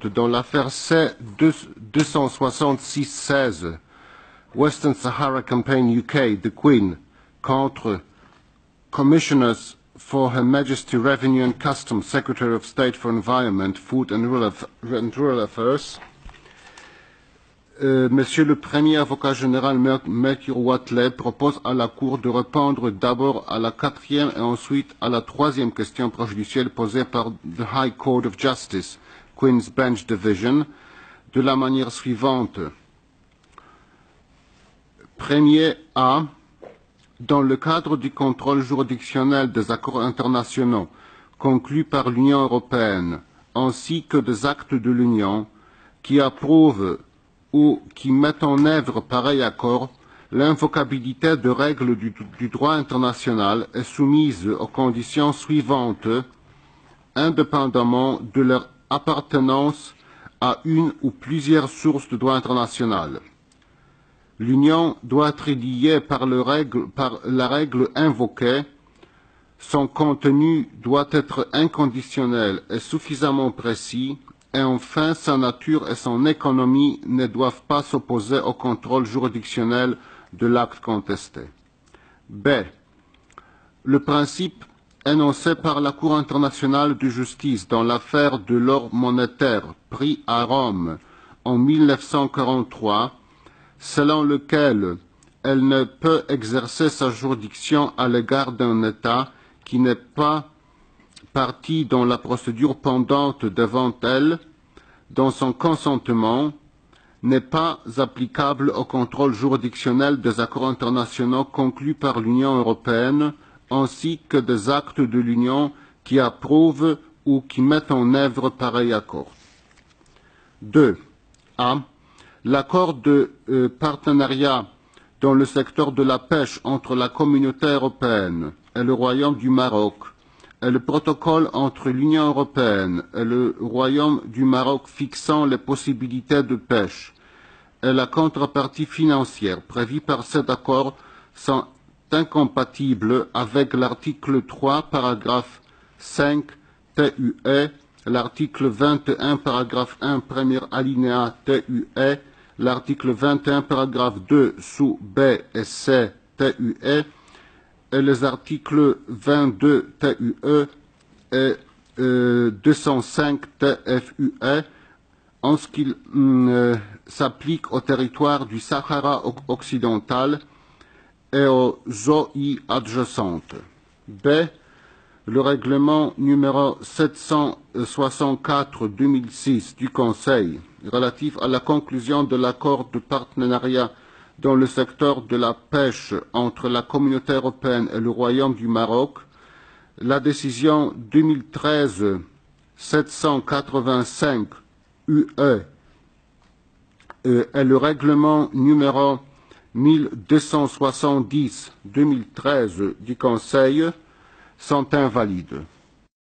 dans l'affaire C-266-16, Western Sahara Campaign UK, The Queen, contre Commissioners for Her Majesty Revenue and Customs, Secretary of State for Environment, Food and Rural Affairs. Monsieur le Premier Avocat général Mercure Watley propose à la Cour de répondre d'abord à la quatrième et ensuite à la troisième question préjudicielle posée par the High Court of Justice, Queen's Bench Division, de la manière suivante. Premier A. Dans le cadre du contrôle juridictionnel des accords internationaux conclus par l'Union européenne, ainsi que des actes de l'Union qui approuvent ou qui mettent en œuvre pareil accord, l'invocabilité de règles du droit international est soumise aux conditions suivantes, indépendamment de leur appartenance à une ou plusieurs sources de droit international. L'Union doit être liée par la règle invoquée, son contenu doit être inconditionnel et suffisamment précis, et enfin sa nature et son économie ne doivent pas s'opposer au contrôle juridictionnel de l'acte contesté. B. Le principe énoncé par la Cour internationale de justice dans l'affaire de l'or monétaire pris à Rome en 1943, selon lequel elle ne peut exercer sa juridiction à l'égard d'un État qui n'est pas partie dans la procédure pendante devant elle, dans son consentement, n'est pas applicable au contrôle juridictionnel des accords internationaux conclus par l'Union européenne, ainsi que des actes de l'Union qui approuvent ou qui mettent en œuvre pareil accord. 2. A. L'accord de partenariat dans le secteur de la pêche entre la Communauté européenne et le Royaume du Maroc et le protocole entre l'Union européenne et le Royaume du Maroc fixant les possibilités de pêche et la contrepartie financière prévue par cet accord sont incompatibles avec l'article 3, paragraphe 5 TUE, l'article 21, paragraphe 1, premier alinéa TUE, l'article 21, paragraphe 2, sous B et C TUE, et les articles 22 TUE et 205 TFUE en ce qui s'applique au territoire du Sahara occidental et aux eaux y adjacentes. B. Le règlement numéro 764/2006 du Conseil relatif à la conclusion de l'accord de partenariat dans le secteur de la pêche entre la Communauté européenne et le Royaume du Maroc, la décision 2013-785 UE et le règlement numéro 1270/2013 du Conseil sont invalides.